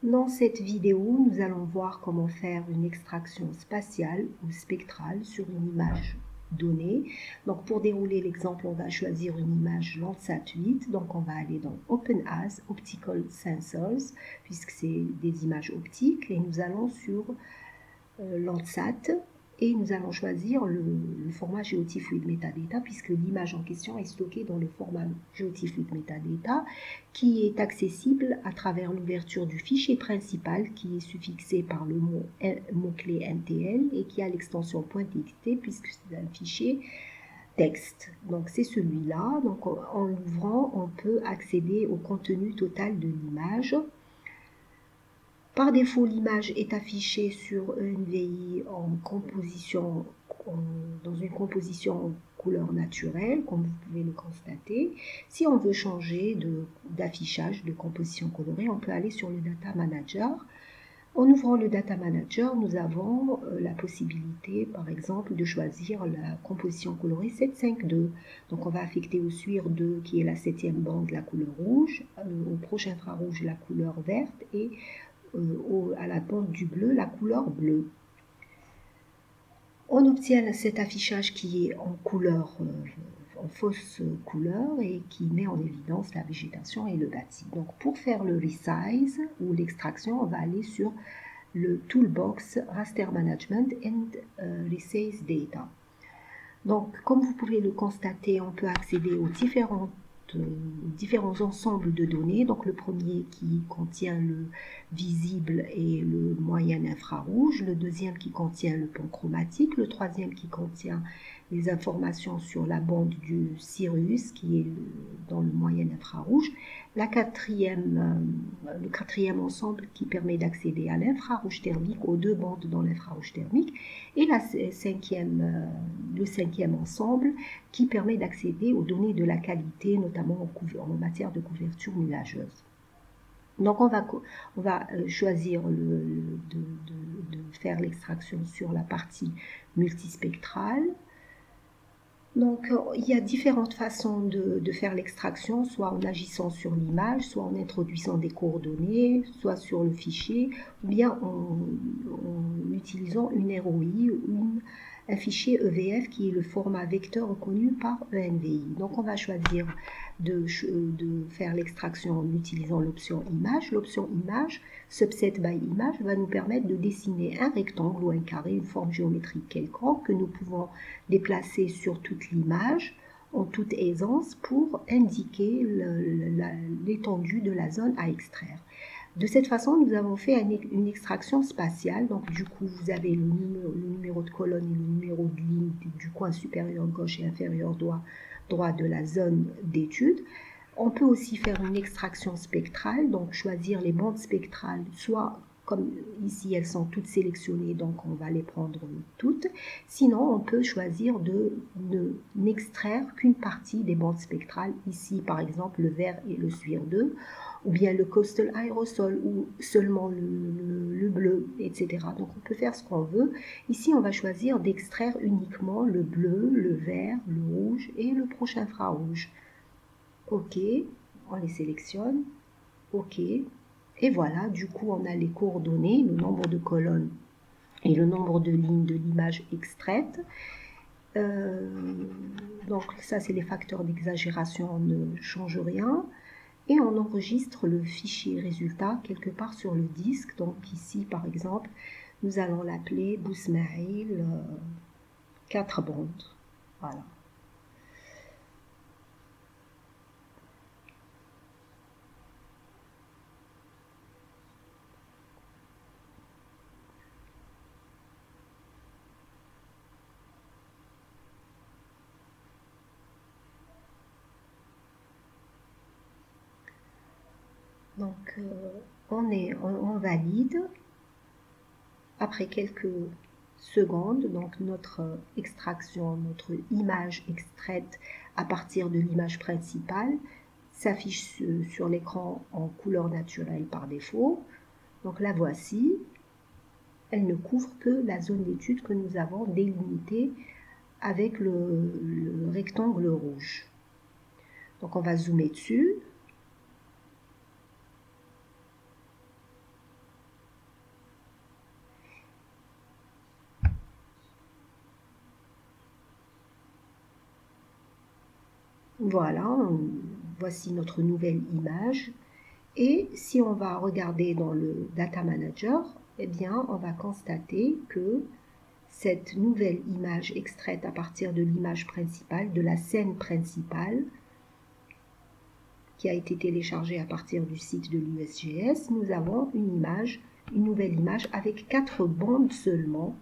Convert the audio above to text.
Dans cette vidéo, nous allons voir comment faire une extraction spatiale ou spectrale sur une image donnée. Donc pour dérouler l'exemple, on va choisir une image Landsat 8. Donc on va aller dans OpenAS, Optical Sensors, puisque c'est des images optiques. Et nous allons sur Landsat et nous allons choisir le format GeoTIFF Metadata, puisque l'image en question est stockée dans le format GeoTIFF Metadata, qui est accessible à travers l'ouverture du fichier principal qui est suffixé par le mot-clé MTL et qui a l'extension .txt puisque c'est un fichier texte. Donc c'est celui-là. Donc en l'ouvrant, on peut accéder au contenu total de l'image. Par défaut, l'image est affichée sur ENVI dans une composition couleur naturelle, comme vous pouvez le constater. Si on veut changer d'affichage, de composition colorée, on peut aller sur le Data Manager. En ouvrant le Data Manager, nous avons la possibilité, par exemple, de choisir la composition colorée 752. Donc on va affecter au SWIR 2, qui est la 7e bande, la couleur rouge, au proche infrarouge, la couleur verte, et à la bande du bleu, la couleur bleue. On obtient cet affichage qui est en couleur, en fausse couleur et qui met en évidence la végétation et le bâti. Donc pour faire le resize ou l'extraction, on va aller sur le toolbox Raster Management and Resize Data. Donc comme vous pouvez le constater, on peut accéder aux différents ensembles de données. Donc le premier qui contient le visible et le moyen infrarouge, le deuxième qui contient le pan chromatique, le troisième qui contient les informations sur la bande du Sirius qui est dans le moyen infrarouge, le quatrième ensemble qui permet d'accéder à l'infrarouge thermique, aux deux bandes dans l'infrarouge thermique, et le cinquième ensemble qui permet d'accéder aux données de la qualité, notamment en matière de couverture nuageuse. Donc on va choisir de faire l'extraction sur la partie multispectrale. Donc il y a différentes façons de faire l'extraction, soit en agissant sur l'image, soit en introduisant des coordonnées, soit sur le fichier, ou bien en utilisant une ROI ou un fichier EVF qui est le format vecteur reconnu par ENVI. Donc on va choisir de faire l'extraction en utilisant l'option image. L'option image, subset by image, va nous permettre de dessiner un rectangle ou un carré, une forme géométrique quelconque que nous pouvons déplacer sur toute l'image en toute aisance pour indiquer l'étendue de la zone à extraire. De cette façon, nous avons fait une extraction spatiale. Donc, du coup, vous avez le numéro de colonne et le numéro de ligne du coin supérieur gauche et inférieur droit de la zone d'étude. On peut aussi faire une extraction spectrale, donc choisir les bandes spectrales, soit comme ici elles sont toutes sélectionnées, donc on va les prendre toutes. Sinon, on peut choisir de n'extraire qu'une partie des bandes spectrales, ici par exemple le vert et le SWIR 2, ou bien le coastal aérosol, ou seulement le bleu, etc. Donc on peut faire ce qu'on veut. Ici, on va choisir d'extraire uniquement le bleu, le vert, le rouge et le proche infrarouge. OK, on les sélectionne. OK. Et voilà, du coup, on a les coordonnées, le nombre de colonnes et le nombre de lignes de l'image extraite. Donc ça, c'est les facteurs d'exagération, on ne change rien. Et on enregistre le fichier résultat quelque part sur le disque. Donc ici, par exemple, nous allons l'appeler Bousmail 4 bandes. Voilà. Donc on valide. Après quelques secondes, donc notre extraction, notre image extraite à partir de l'image principale s'affiche sur l'écran en couleur naturelle par défaut. Donc la voici. Elle ne couvre que la zone d'étude que nous avons délimitée avec le rectangle rouge. Donc on va zoomer dessus. Voilà, voici notre nouvelle image. Et si on va regarder dans le Data Manager, eh bien, on va constater que cette nouvelle image extraite à partir de l'image principale, de la scène principale, qui a été téléchargée à partir du site de l'USGS, nous avons une nouvelle image avec 4 bandes seulement